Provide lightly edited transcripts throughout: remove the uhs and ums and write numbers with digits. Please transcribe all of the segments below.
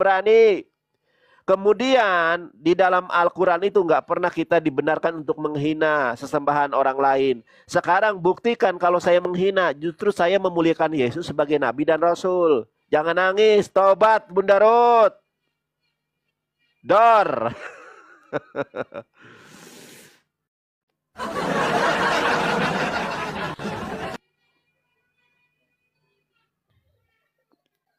berani. Kemudian di dalam Al-Quran itu nggak pernah kita dibenarkan untuk menghina sesembahan orang lain. Sekarang buktikan kalau saya menghina, justru saya memuliakan Yesus sebagai Nabi dan Rasul. Jangan nangis, tobat Bunda Ruth. Dor.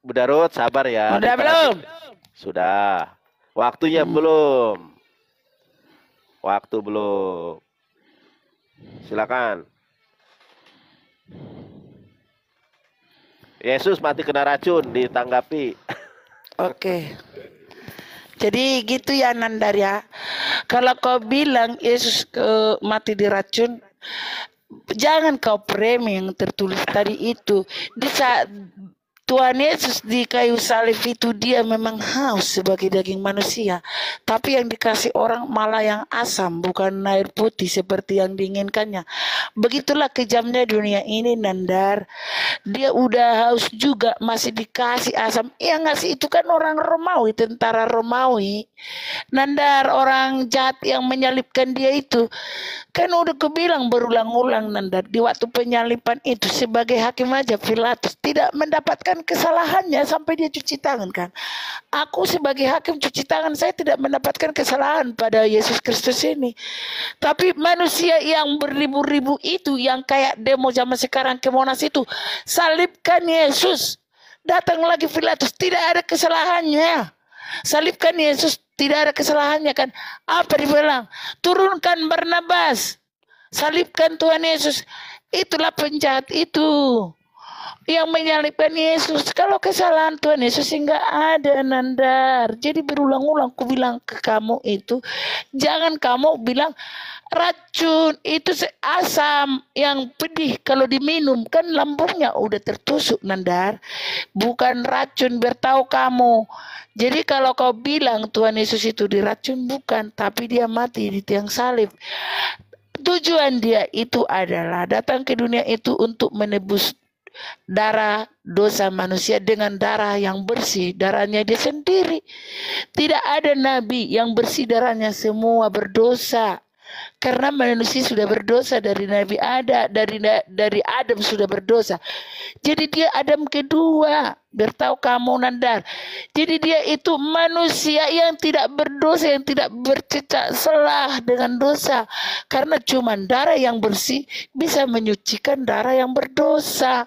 Bunda Ruth, sabar ya. Udah belum? Sudah. Waktunya belum. Waktu belum. Silakan. Yesus mati kena racun, ditanggapi. Oke. Jadi gitu ya Nandar ya. Kalau kau bilang Yesus mati diracun, jangan kau premi yang tertulis tadi itu. Di saat Tuhan Yesus di kayu salib itu dia memang haus sebagai daging manusia. Tapi yang dikasih orang malah yang asam, bukan air putih seperti yang diinginkannya. Begitulah kejamnya dunia ini Nandar. Dia udah haus juga masih dikasih asam. Yang ngasih itu kan orang Romawi, tentara Romawi. Nandar, orang jahat yang menyalibkan dia itu. Kan udah kebilang berulang-ulang Nandar. Di waktu penyalipan itu sebagai hakim aja Pilatus tidak mendapatkan kesalahannya sampai dia cuci tangan kan. Aku sebagai hakim cuci tangan, saya tidak mendapatkan kesalahan pada Yesus Kristus ini. Tapi manusia yang beribu-ribu itu yang kayak demo zaman sekarang ke Monas itu, salibkan Yesus. Datang lagi Pilatus, tidak ada kesalahannya. Salibkan Yesus, tidak ada kesalahannya kan. Apa dibilang? Turunkan Barnabas. Salibkan Tuhan Yesus. Itulah penjahat itu yang menyalibkan Yesus. Kalau kesalahan Tuhan Yesus enggak ada Nandar. Jadi berulang-ulang aku bilang ke kamu itu, jangan kamu bilang racun itu asam yang pedih kalau diminum kan lambungnya udah tertusuk Nandar. Bukan racun, biar tahu kamu. Jadi kalau kau bilang Tuhan Yesus itu diracun, bukan, tapi dia mati di tiang salib. Tujuan dia itu adalah datang ke dunia itu untuk menebus darah dosa manusia dengan darah yang bersih, darahnya dia sendiri. Tidak ada nabi yang bersih darahnya, semua berdosa. Karena manusia sudah berdosa dari Nabi Adam, dari Adam sudah berdosa. Jadi dia Adam kedua, biar tahu kamu Nandar. Jadi dia itu manusia yang tidak berdosa, yang tidak bercecak celah dengan dosa. Karena cuma darah yang bersih bisa menyucikan darah yang berdosa.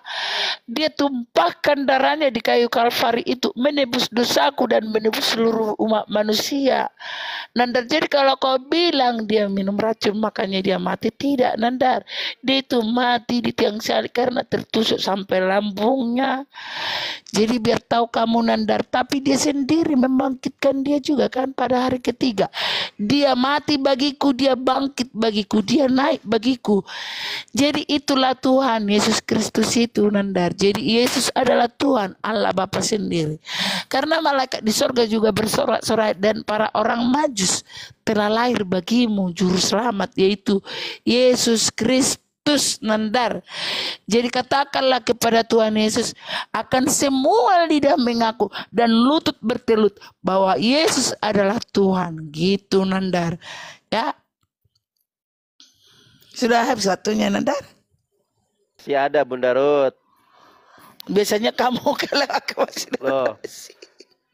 Dia tumpahkan darahnya di kayu Kalvari itu menebus dosaku dan menebus seluruh umat manusia. Nandar, jadi kalau kau bilang dia minum racun makanya dia mati, tidak Nandar. Dia itu mati di tiang salib karena tertusuk sampai lambungnya. Jadi biar tahu kamu Nandar, tapi dia sendiri membangkitkan dia juga kan pada hari ketiga. Dia mati bagiku, dia bangkit bagiku, dia naik bagiku. Jadi itulah Tuhan Yesus Kristus itu Nandar. Jadi Yesus adalah Tuhan Allah Bapa sendiri. Karena malaikat di sorga juga bersorak-sorai dan para orang Majus telah lahir bagimu juru selamat, yaitu Yesus Kristus Nandar. Jadi katakanlah kepada Tuhan Yesus, akan semua lidah mengaku dan lutut bertelut bahwa Yesus adalah Tuhan. Gitu Nandar. Ya. Sudah habis waktunya Nandar? Si ada Bunda Ruth. Biasanya kamu kalau aku masih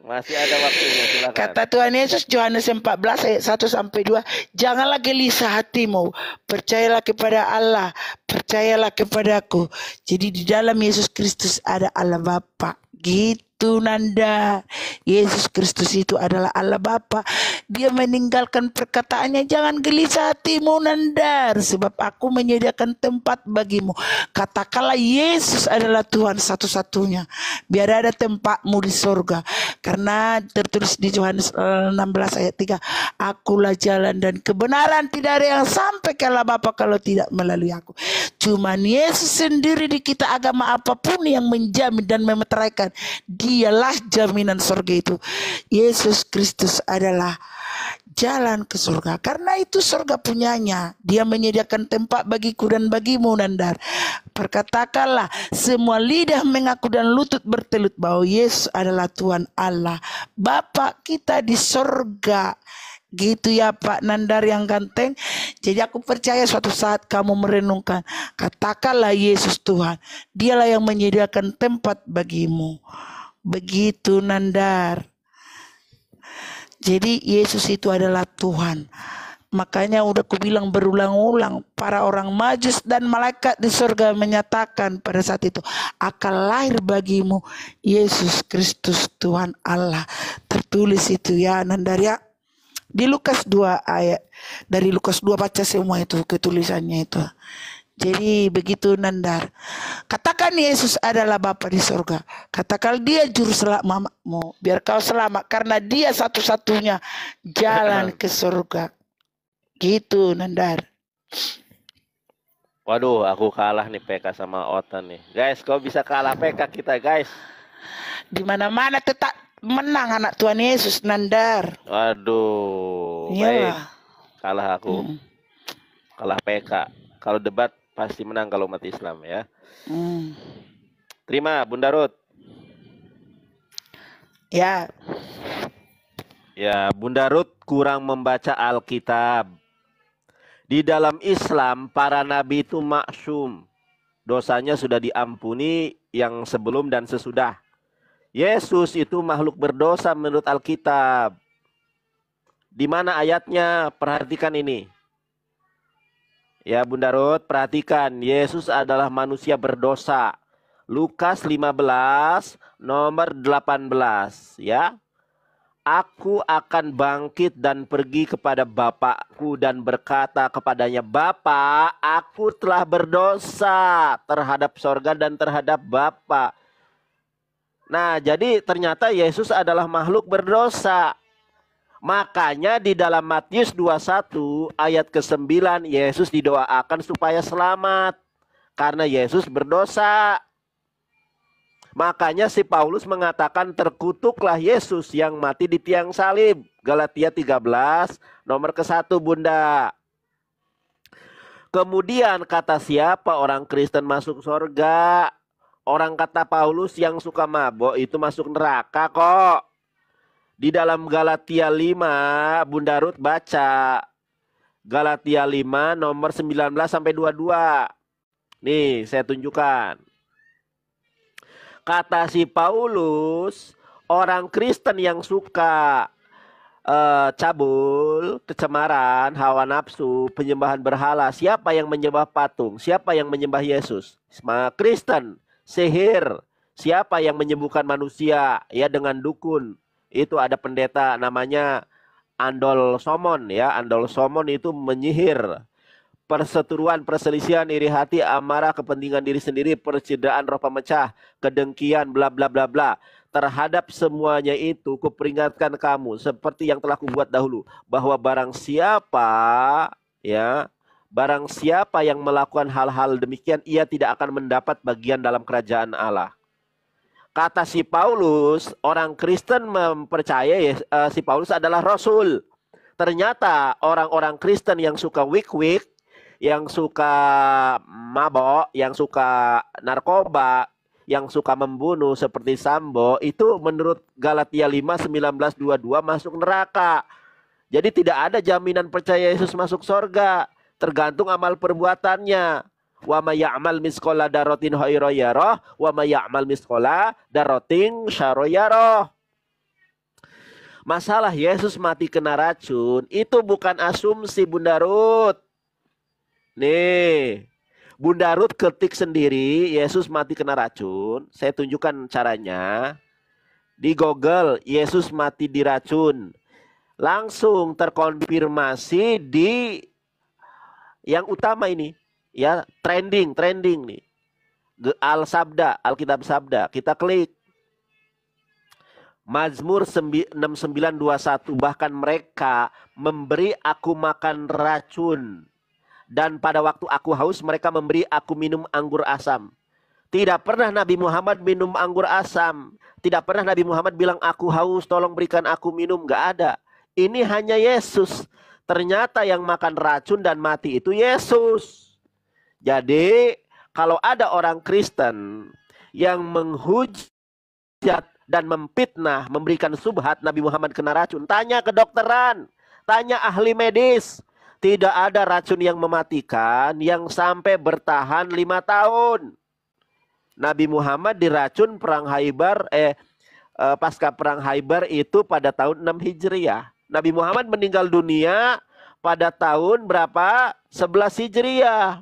masih ada waktunya, silakan. Kata Tuhan Yesus Yohanes 14 ayat 1 sampai 2, janganlah gelisah hatimu, percayalah kepada Allah, percayalah kepadaku. Jadi di dalam Yesus Kristus ada Allah Bapa. Gitu Nanda. Yesus Kristus itu adalah Allah Bapa. Dia meninggalkan perkataannya, jangan gelisah hatimu Nandar, sebab aku menyediakan tempat bagimu. Katakanlah Yesus adalah Tuhan satu-satunya, biar ada tempatmu di surga. Karena tertulis di Yohanes 16 ayat 3, akulah jalan dan kebenaran, tidak ada yang sampai ke Allah Bapa kalau tidak melalui aku. Cuman Yesus sendiri di kita agama apapun yang menjamin dan memeteraikan, dialah jaminan surga itu, Yesus Kristus adalah jalan ke surga. Karena itu surga punyanya. Dia menyediakan tempat bagiku dan bagimu, Nandar. Perkatakanlah, semua lidah mengaku dan lutut bertelut bahwa Yesus adalah Tuhan Allah, Bapa kita di surga. Gitu ya Pak Nandar yang ganteng. Jadi aku percaya suatu saat kamu merenungkan, katakanlah Yesus Tuhan, dialah yang menyediakan tempat bagimu. Begitu Nandar. Jadi Yesus itu adalah Tuhan. Makanya udah aku bilang berulang-ulang, para orang Majus dan malaikat di surga menyatakan pada saat itu, akan lahir bagimu Yesus Kristus Tuhan Allah. Tertulis itu ya Nandar ya. Di Lukas 2 ayat, dari Lukas 2 baca semua itu ketulisannya itu. Jadi begitu Nandar. Katakan Yesus adalah Bapa di surga. Katakan dia juru selamatmu, biar kau selamat, karena dia satu-satunya jalan ke surga. Gitu Nandar. Waduh, aku kalah nih PK sama Otan nih. Guys, kau bisa kalah PK kita guys. Di mana-mana tetap menang anak Tuhan Yesus Nandar. Waduh, Iyalah. baik. Kalah aku. Kalah PK. Kalau debat pasti menang kalau umat Islam ya. Terima Bunda Ruth. Ya. Ya, Bunda Ruth kurang membaca Alkitab. Di dalam Islam para nabi itu maksum. Dosanya sudah diampuni yang sebelum dan sesudah. Yesus itu makhluk berdosa menurut Alkitab. Di mana ayatnya? Perhatikan ini. Ya Bunda Ruth, perhatikan. Yesus adalah manusia berdosa. Lukas 15 nomor 18 ya. Aku akan bangkit dan pergi kepada Bapakku dan berkata kepadanya, Bapa, aku telah berdosa terhadap sorga dan terhadap Bapa. Nah, jadi ternyata Yesus adalah makhluk berdosa. Makanya di dalam Matius 21 ayat ke-9 Yesus didoakan supaya selamat. Karena Yesus berdosa. Makanya si Paulus mengatakan terkutuklah Yesus yang mati di tiang salib. Galatia 13 nomor ke-1 Bunda. Kemudian kata siapa orang Kristen masuk surga? Orang kata Paulus yang suka mabok itu masuk neraka kok. Di dalam Galatia 5, Bunda Ruth baca. Galatia 5 nomor 19 sampai 22. Nih, saya tunjukkan. Kata si Paulus, orang Kristen yang suka cabul, kecemaran, hawa nafsu, penyembahan berhala. Siapa yang menyembah patung? Siapa yang menyembah Yesus? Kristen. Sihir, siapa yang menyembuhkan manusia ya dengan dukun? Itu ada pendeta namanya Andol Somon ya. Andol Somon itu menyihir. Perseteruan, perselisihan, iri hati, amarah, kepentingan diri sendiri, percideraan, roh pemecah, kedengkian, bla bla bla bla. Terhadap semuanya itu kuperingatkan kamu seperti yang telah kubuat dahulu, bahwa barang siapa yang melakukan hal-hal demikian, ia tidak akan mendapat bagian dalam kerajaan Allah. Kata si Paulus, orang Kristen mempercayai si Paulus adalah Rasul. Ternyata orang-orang Kristen yang suka wik-wik, yang suka mabok, yang suka narkoba, yang suka membunuh seperti Sambo, itu menurut Galatia 5, 19, 22 masuk neraka. Jadi tidak ada jaminan percaya Yesus masuk surga. Tergantung amal perbuatannya. Wa may ya'mal misqala dzarratin khairan yarah wa may ya'mal misqala dzarratin syarran yarah. Masalah Yesus mati kena racun itu bukan asumsi Bunda Ruth. Nih, Bunda Ruth ketik sendiri Yesus mati kena racun. Saya tunjukkan caranya. Di Google Yesus mati diracun. Langsung terkonfirmasi di yang utama ini ya, trending nih. Alkitab Sabda. Kita klik. Mazmur 6921, bahkan mereka memberi aku makan racun, dan pada waktu aku haus mereka memberi aku minum anggur asam. Tidak pernah Nabi Muhammad minum anggur asam. Tidak pernah Nabi Muhammad bilang, aku haus, tolong berikan aku minum. Nggak ada. Ini hanya Yesus. Ternyata yang makan racun dan mati itu Yesus. Jadi kalau ada orang Kristen yang menghujat dan memfitnah, memberikan subhat Nabi Muhammad kena racun, tanya kedokteran, tanya ahli medis. Tidak ada racun yang mematikan yang sampai bertahan 5 tahun. Nabi Muhammad diracun perang Khaybar, pasca perang Khaybar itu pada tahun 6 Hijriah. Nabi Muhammad meninggal dunia pada tahun berapa? 11 Hijriah.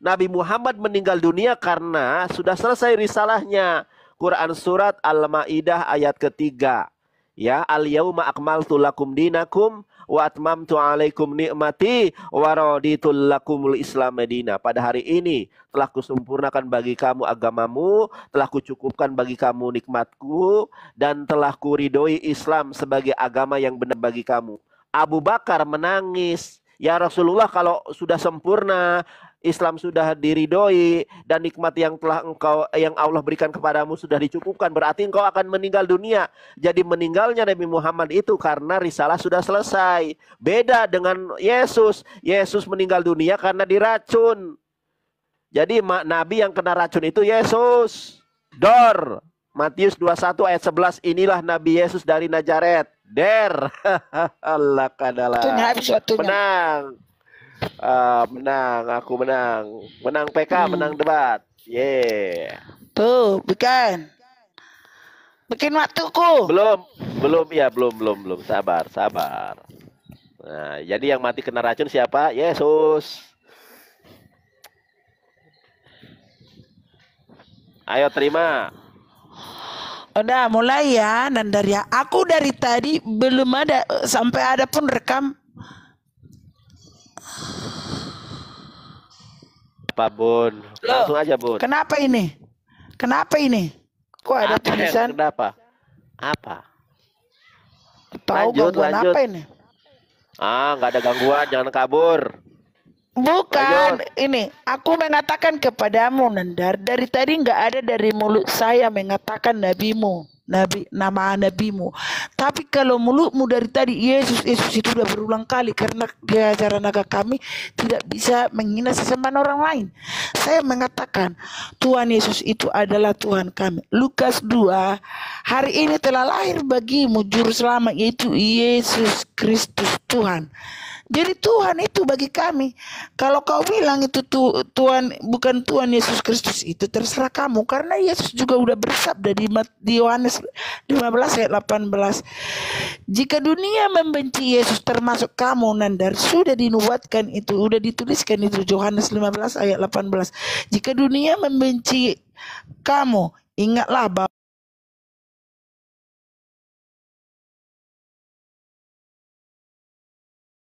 Nabi Muhammad meninggal dunia karena sudah selesai risalahnya. Quran surat Al-Maidah ayat ketiga. Ya, al-yauma akmaltu lakum dinakum wa atmamtu alaikum ni'mati wa raditu lakumul Islam Madinah. Pada hari ini telah kusempurnakan bagi kamu agamamu, telah kucukupkan bagi kamu nikmatku, dan telah kuridhoi Islam sebagai agama yang benar bagi kamu. Abu Bakar menangis, ya Rasulullah, kalau sudah sempurna, Islam sudah diridhoi dan nikmat yang Allah berikan kepadamu sudah dicukupkan, berarti engkau akan meninggal dunia. Jadi meninggalnya Nabi Muhammad itu karena risalah sudah selesai. Beda dengan Yesus. Yesus meninggal dunia karena diracun. Jadi Nabi yang kena racun itu Yesus. Dor. Matius 21 ayat 11, inilah Nabi Yesus dari Nazaret. Der. Allah kadalah. Menang. Menang, aku menang. Menang PK, menang debat. Yeah. Tuh, bikin waktuku. Belum. Sabar. Nah, jadi yang mati kena racun siapa? Yesus. Ayo terima. Udah mulai ya, Nandaria. Aku dari tadi belum ada, sampai ada pun rekam. Apa Bun? Langsung aja Bun. Kenapa ini? Kok ada tulisan? Kenapa? Apa? Tahu gangguan apa ini? Nggak ada gangguan, jangan kabur. Bukan, ini aku mengatakan kepadamu, Nandar, dari tadi nggak ada dari mulut saya mengatakan nama nabimu. Tapi kalau mulutmu dari tadi Yesus itu udah berulang kali, karena di ajaran agama kami tidak bisa menghina sesembahan orang lain. Saya mengatakan Tuhan Yesus itu adalah Tuhan kami. Lukas 2, hari ini telah lahir bagimu juru selamat, yaitu Yesus Kristus Tuhan. Jadi Tuhan itu bagi kami. Kalau kau bilang itu Tuhan, bukan Tuhan Yesus Kristus, itu terserah kamu. Karena Yesus juga udah bersabda di Yohanes 15 ayat 18. Jika dunia membenci Yesus, termasuk kamu, Nandar, sudah dinubuatkan itu, sudah dituliskan itu Yohanes 15 ayat 18. Jika dunia membenci kamu, ingatlah bahwa